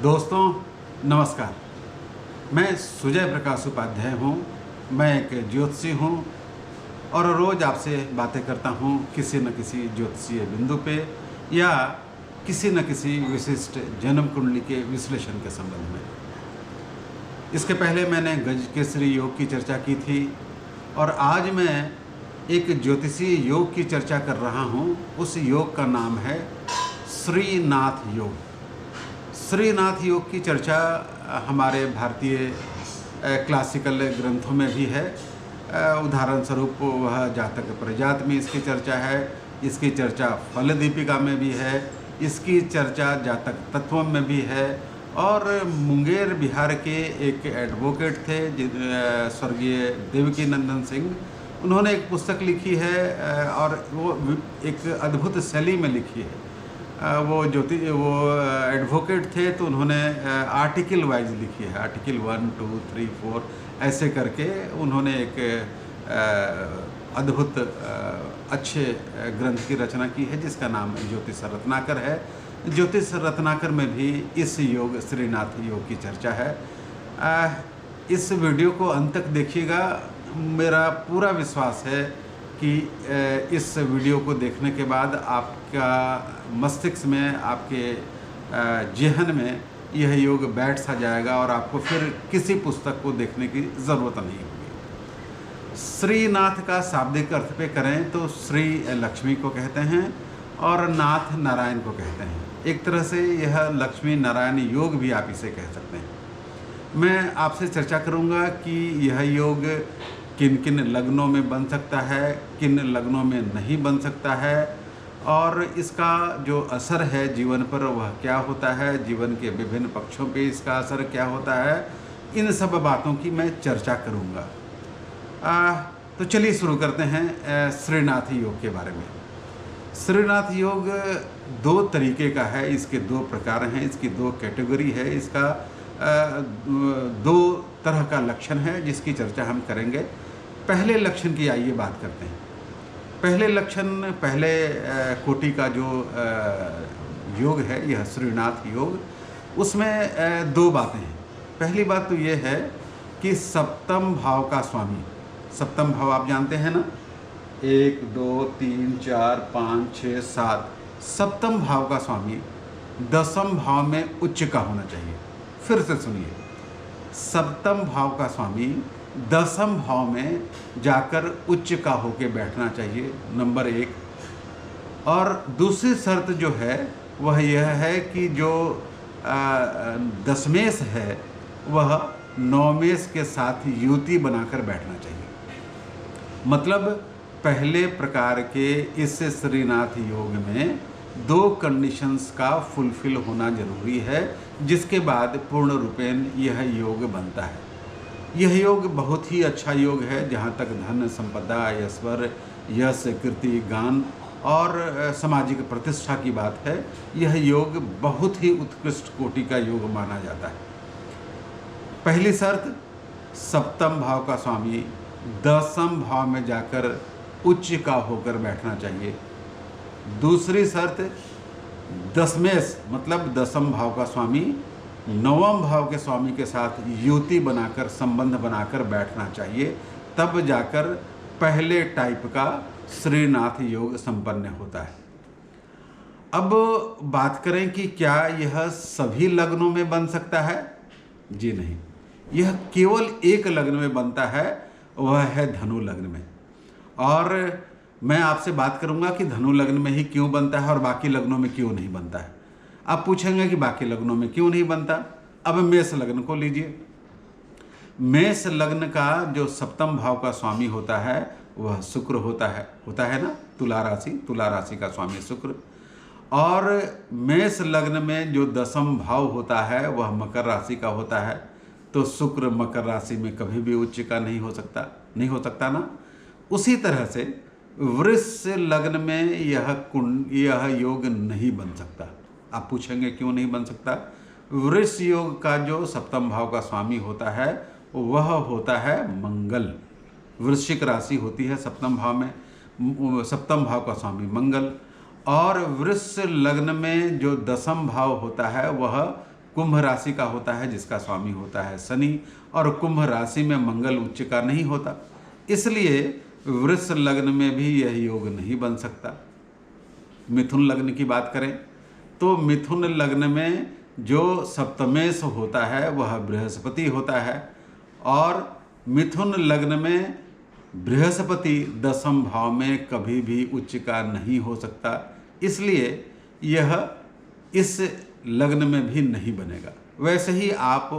दोस्तों नमस्कार। मैं सुजय प्रकाश उपाध्याय हूँ। मैं एक ज्योतिषी हूँ और रोज़ आपसे बातें करता हूँ किसी न किसी ज्योतिषीय बिंदु पे या किसी न किसी विशिष्ट जन्म कुंडली के विश्लेषण के संबंध में। इसके पहले मैंने गजकेसरी योग की चर्चा की थी और आज मैं एक ज्योतिषीय योग की चर्चा कर रहा हूँ। उस योग का नाम है श्रीनाथ योग। श्रीनाथ योग की चर्चा हमारे भारतीय क्लासिकल ग्रंथों में भी है। उदाहरण स्वरूप वह जातक प्रजात में इसकी चर्चा है, इसकी चर्चा फल दीपिका में भी है, इसकी चर्चा जातक तत्व में भी है। और मुंगेर बिहार के एक एडवोकेट थे स्वर्गीय देवकी नंदन सिंह, उन्होंने एक पुस्तक लिखी है और वो एक अद्भुत शैली में लिखी है। वो एडवोकेट थे तो उन्होंने आर्टिकल वाइज लिखी है, आर्टिकल 1, 2, 3, 4 ऐसे करके उन्होंने एक अद्भुत अच्छे ग्रंथ की रचना की है जिसका नाम ज्योतिष रत्नाकर है। ज्योतिष रत्नाकर में भी इस योग श्रीनाथ योग की चर्चा है। इस वीडियो को अंत तक देखिएगा। मेरा पूरा विश्वास है कि इस वीडियो को देखने के बाद आपका मस्तिष्क में, आपके जेहन में यह योग बैठ सा जाएगा और आपको फिर किसी पुस्तक को देखने की ज़रूरत नहीं होगी। श्रीनाथ का शाब्दिक अर्थ पे करें तो श्री लक्ष्मी को कहते हैं और नाथ नारायण को कहते हैं। एक तरह से यह लक्ष्मी नारायण योग भी आप इसे कह सकते हैं। मैं आपसे चर्चा करूंगा कि यह योग किन किन लग्नों में बन सकता है, किन लग्नों में नहीं बन सकता है और इसका जो असर है जीवन पर वह क्या होता है, जीवन के विभिन्न पक्षों पे इसका असर क्या होता है, इन सब बातों की मैं चर्चा करूंगा। तो चलिए शुरू करते हैं श्रीनाथ योग के बारे में। श्रीनाथ योग दो तरीके का है, इसके दो प्रकार हैं, इसकी दो कैटेगरी है, इसका दो तरह का लक्षण है जिसकी चर्चा हम करेंगे। पहले लक्षण की आइए बात करते हैं। पहले लक्षण, पहले कोटि का जो योग है यह श्रीनाथ योग, उसमें दो बातें हैं। पहली बात तो ये है कि सप्तम भाव का स्वामी, सप्तम भाव आप जानते हैं ना, 1, 2, 3, 4, 5, 6, 7, सप्तम भाव का स्वामी दसम भाव में उच्च का होना चाहिए। फिर से सुनिए, सप्तम भाव का स्वामी दसम भाव में जाकर उच्च का होके बैठना चाहिए, नंबर 1। और दूसरी शर्त जो है वह यह है कि जो दशमेश है वह नौमेश के साथ युति बनाकर बैठना चाहिए। मतलब पहले प्रकार के इस श्रीनाथ योग में दो कंडीशंस का फुलफिल होना जरूरी है, जिसके बाद पूर्ण रूपेण यह योग बनता है। यह योग बहुत ही अच्छा योग है। जहाँ तक धन संपदा, ऐश्वर्य, यश, कीर्ति, गान और सामाजिक प्रतिष्ठा की बात है, यह योग बहुत ही उत्कृष्ट कोटि का योग माना जाता है। पहली शर्त, सप्तम भाव का स्वामी दसम भाव में जाकर उच्च का होकर बैठना चाहिए। दूसरी शर्त, दशमेश मतलब दसम भाव का स्वामी नवम भाव के स्वामी के साथ युति बनाकर, संबंध बनाकर बैठना चाहिए, तब जाकर पहले टाइप का श्रीनाथ योग संपन्न होता है। अब बात करें कि क्या यह सभी लग्नों में बन सकता है? जी नहीं, यह केवल एक लग्न में बनता है, वह है धनु लग्न में। और मैं आपसे बात करूंगा कि धनु लग्न में ही क्यों बनता है और बाकी लग्नों में क्यों नहीं बनता है। आप पूछेंगे कि बाकी लग्नों में क्यों नहीं बनता। अब मेष लग्न को लीजिए। मेष लग्न का जो सप्तम भाव का स्वामी होता है वह शुक्र होता है ना, तुला राशि का स्वामी शुक्र। और मेष लग्न में जो दसम भाव होता है वह मकर राशि का होता है, तो शुक्र मकर राशि में कभी भी उच्च का नहीं हो सकता ना। उसी तरह से वृष लग्न में यह योग नहीं बन सकता। आप पूछेंगे क्यों नहीं बन सकता। वृष योग का जो सप्तम भाव का स्वामी होता है वह होता है मंगल। वृश्चिक राशि होती है सप्तम भाव में, सप्तम भाव का स्वामी मंगल। और वृष लग्न में जो दसम भाव होता है वह कुंभ राशि का होता है जिसका स्वामी होता है शनि, और कुंभ राशि में मंगल उच्च का नहीं होता, इसलिए वृष लग्न में भी यह योग नहीं बन सकता। मिथुन लग्न की बात करें तो मिथुन लग्न में जो सप्तमेश होता है वह बृहस्पति होता है, और मिथुन लग्न में बृहस्पति दसम भाव में कभी भी उच्च का नहीं हो सकता, इसलिए यह इस लग्न में भी नहीं बनेगा। वैसे ही आप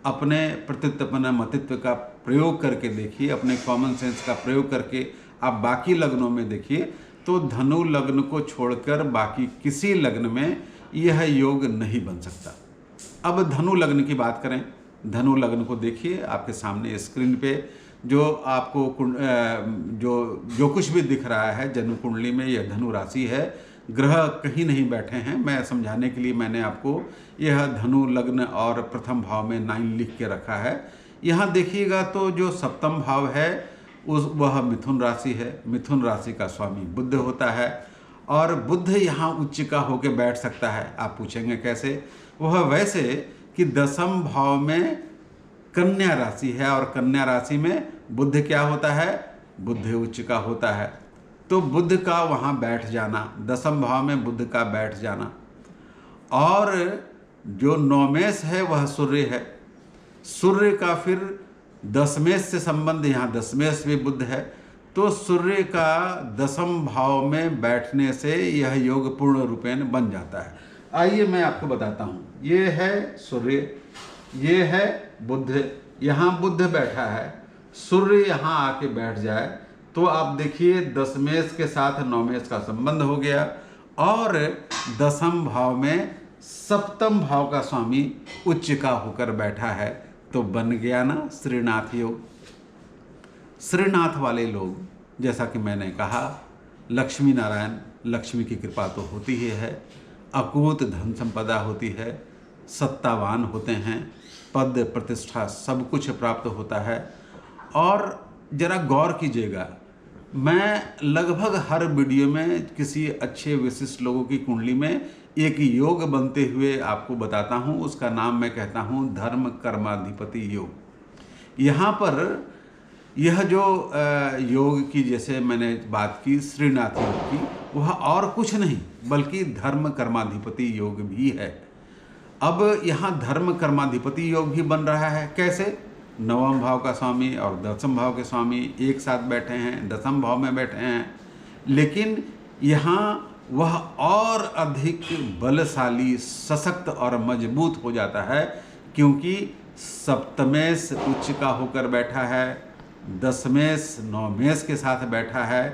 अपने प्रतित्व मतित्व का प्रयोग करके देखिए, अपने कॉमन सेंस का प्रयोग करके आप बाकी लग्नों में देखिए, तो धनु लग्न को छोड़कर बाकी किसी लग्न में यह योग नहीं बन सकता। अब धनु लग्न की बात करें, धनु लग्न को देखिए, आपके सामने स्क्रीन पे जो आपको जो कुछ भी दिख रहा है जन्म कुंडली में, यह धनु राशि है। ग्रह कहीं नहीं बैठे हैं, मैं समझाने के लिए मैंने आपको यह धनु लग्न और प्रथम भाव में 9 लिख के रखा है। यहाँ देखिएगा तो जो सप्तम भाव है वह मिथुन राशि है। मिथुन राशि का स्वामी बुध होता है, और बुध यहाँ उच्च का होकर बैठ सकता है। आप पूछेंगे कैसे? वह वैसे कि दसम भाव में कन्या राशि है, और कन्या राशि में बुध क्या होता है? बुध उच्च का होता है, तो बुध का वहाँ बैठ जाना, दसम भाव में बुध का बैठ जाना। और जो नौमेश है वह सूर्य है, सूर्य का फिर दसमेश से संबंध, यहाँ दसमेश भी बुध है, तो सूर्य का दसम भाव में बैठने से यह योग पूर्ण रूपेण बन जाता है। आइए मैं आपको बताता हूँ। ये है सूर्य, ये है बुध, यहाँ बुध बैठा है, सूर्य यहाँ आके बैठ जाए तो आप देखिए दसमेश के साथ नौमेश का संबंध हो गया, और दसम भाव में सप्तम भाव का स्वामी उच्च का होकर बैठा है, तो बन गया ना श्रीनाथ योग। श्रीनाथ वाले लोग, जैसा कि मैंने कहा, लक्ष्मी नारायण, लक्ष्मी की कृपा तो होती ही है, अकूत धन संपदा होती है, सत्तावान होते हैं, पद प्रतिष्ठा सब कुछ प्राप्त होता है। और ज़रा गौर कीजिएगा, मैं लगभग हर वीडियो में किसी अच्छे विशिष्ट लोगों की कुंडली में एक योग बनते हुए आपको बताता हूँ, उसका नाम मैं कहता हूँ धर्म कर्माधिपति योग। यहाँ पर यह जो योग की जैसे मैंने बात की श्रीनाथ योग की, वह और कुछ नहीं बल्कि धर्म कर्माधिपति योग भी है। अब यहाँ धर्म कर्माधिपति योग भी बन रहा है। कैसे? नवम भाव का स्वामी और दसम भाव के स्वामी एक साथ बैठे हैं, दसम भाव में बैठे हैं, लेकिन यहाँ वह और अधिक बलशाली, सशक्त और मजबूत हो जाता है, क्योंकि सप्तमेश उच्च का होकर बैठा है, दसमेश नौमेश के साथ बैठा है,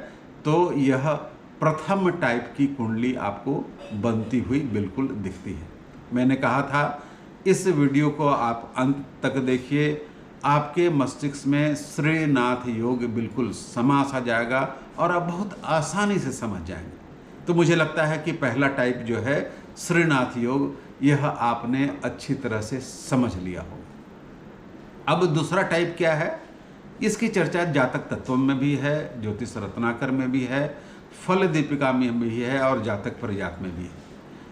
तो यह प्रथम टाइप की कुंडली आपको बनती हुई बिल्कुल दिखती है। मैंने कहा था इस वीडियो को आप अंत तक देखिए, आपके मस्तिष्क में श्रीनाथ योग बिल्कुल समा सा जाएगा और आप बहुत आसानी से समझ जाएंगे। तो मुझे लगता है कि पहला टाइप जो है श्रीनाथ योग, यह आपने अच्छी तरह से समझ लिया होगा। अब दूसरा टाइप क्या है? इसकी चर्चा जातक तत्व में भी है, ज्योतिष रत्नाकर में भी है, फल दीपिका में भी है, और जातक परिजात में भी है।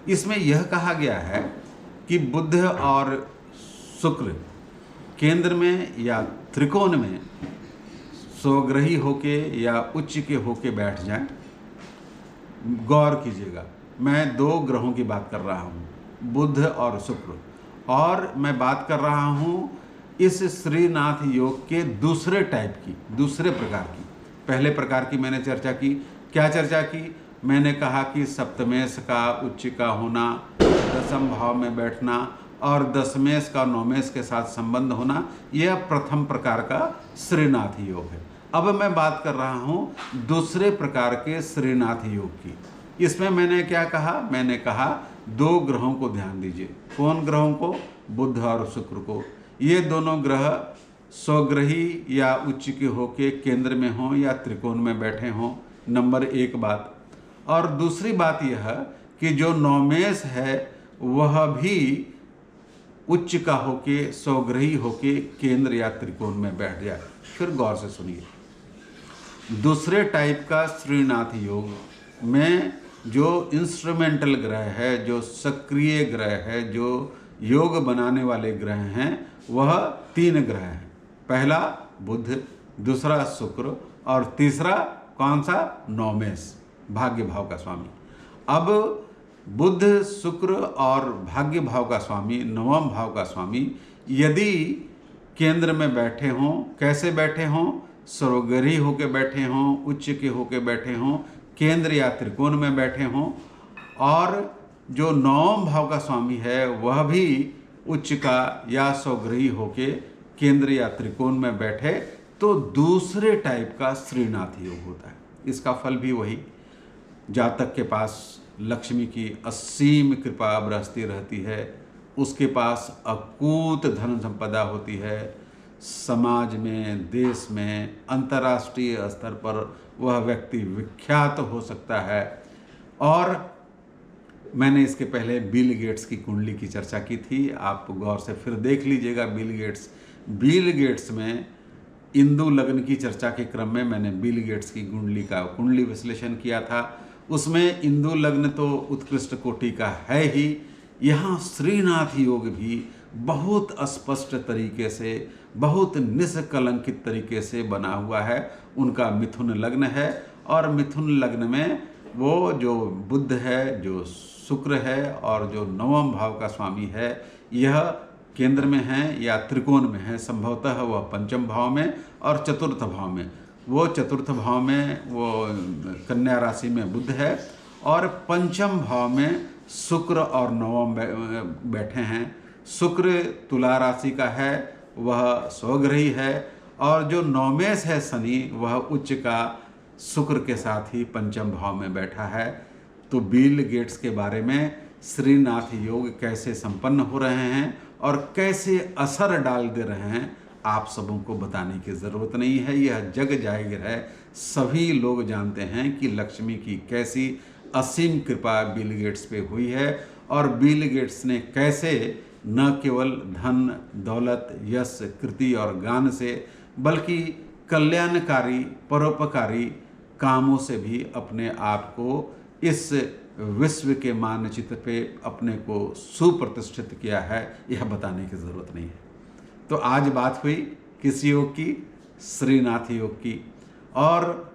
इसमें यह कहा गया है कि बुध और शुक्र केंद्र में या त्रिकोण में स्वग्रही होके या उच्च के होके बैठ जाएं। गौर कीजिएगा, मैं 2 ग्रहों की बात कर रहा हूँ, बुध और शुक्र, और मैं बात कर रहा हूँ इस श्रीनाथ योग के दूसरे टाइप की, दूसरे प्रकार की। पहले प्रकार की मैंने चर्चा की। क्या चर्चा की? मैंने कहा कि सप्तमेश का उच्च का होना, दसम भाव में बैठना, और दसमेश का नौमेश के साथ संबंध होना, यह प्रथम प्रकार का श्रीनाथ योग है। अब मैं बात कर रहा हूँ दूसरे प्रकार के श्रीनाथ योग की। इसमें मैंने क्या कहा? मैंने कहा 2 ग्रहों को ध्यान दीजिए। कौन ग्रहों को? बुध और शुक्र को। ये दोनों ग्रह स्वग्रही या उच्च के होके केंद्र में हों या त्रिकोण में बैठे हों, नंबर 1 बात। और दूसरी बात यह कि जो नौमेश है वह भी उच्च का होके स्वग्रही होके केंद्र या त्रिकोण में बैठ जाए। फिर गौर से सुनिए, दूसरे टाइप का श्रीनाथ योग में जो इंस्ट्रूमेंटल ग्रह है, जो सक्रिय ग्रह है, जो योग बनाने वाले ग्रह हैं वह 3 ग्रह हैं। पहला बुध, दूसरा शुक्र और तीसरा कौन सा? नवमेश, भाग्य भाव का स्वामी। अब बुध, शुक्र और भाग्य भाव का स्वामी, नवम भाव का स्वामी यदि केंद्र में बैठे हों, कैसे बैठे हों? सर्वग्रही होकर बैठे हों, उच्च के होकर बैठे हों, केंद्र या त्रिकोण में बैठे हों, और जो नवम भाव का स्वामी है वह भी उच्च का या स्वग्रही होके केंद्र या त्रिकोण में बैठे तो दूसरे टाइप का श्रीनाथ योग होता है। इसका फल भी वही, जातक के पास लक्ष्मी की असीम कृपा बरसती रहती है, उसके पास अकूत धन संपदा होती है, समाज में, देश में, अंतर्राष्ट्रीय स्तर पर वह व्यक्ति विख्यात हो सकता है। और मैंने इसके पहले बिल गेट्स की कुंडली की चर्चा की थी, आप गौर से फिर देख लीजिएगा। बिल गेट्स में इंदु लग्न की चर्चा के क्रम में मैंने बिल गेट्स की कुंडली विश्लेषण किया था। उसमें इंदु लग्न तो उत्कृष्ट कोटि का है ही, यहाँ श्रीनाथ योग भी बहुत स्पष्ट तरीके से, बहुत निष्कलंकित तरीके से बना हुआ है। उनका मिथुन लग्न है और मिथुन लग्न में वो जो बुध है, जो शुक्र है और जो नवम भाव का स्वामी है, यह केंद्र में है या त्रिकोण में है। संभवतः वह पंचम भाव में और चतुर्थ भाव में, वो चतुर्थ भाव में वो कन्या राशि में बुध है और पंचम भाव में शुक्र और नवम बैठे हैं। शुक्र तुला राशि का है, वह स्वग्रही है, और जो नवमेश है शनि, वह उच्च का शुक्र के साथ ही पंचम भाव में बैठा है। तो बिल गेट्स के बारे में श्रीनाथ योग कैसे संपन्न हो रहे हैं और कैसे असर डाल दे रहे हैं, आप सबों को बताने की ज़रूरत नहीं है, यह जग जाहिर है। सभी लोग जानते हैं कि लक्ष्मी की कैसी असीम कृपा बिल गेट्स पे हुई है और बिल गेट्स ने कैसे न केवल धन, दौलत, यश, कृति और गान से, बल्कि कल्याणकारी, परोपकारी कामों से भी अपने आप को इस विश्व के मानचित्र पे अपने को सुप्रतिष्ठित किया है, यह बताने की ज़रूरत नहीं है। तो आज बात हुई किस योग की? श्रीनाथ योग की। और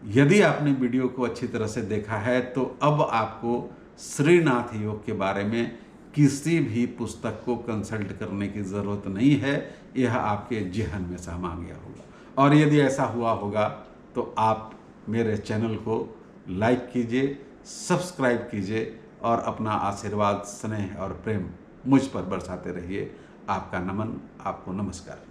यदि आपने वीडियो को अच्छी तरह से देखा है तो अब आपको श्रीनाथ योग के बारे में किसी भी पुस्तक को कंसल्ट करने की ज़रूरत नहीं है, यह आपके जेहन में समा गया होगा। और यदि ऐसा हुआ होगा तो आप मेरे चैनल को लाइक कीजिए, सब्सक्राइब कीजिए और अपना आशीर्वाद, स्नेह और प्रेम मुझ पर बरसाते रहिए। आपका नमन, आपको नमस्कार।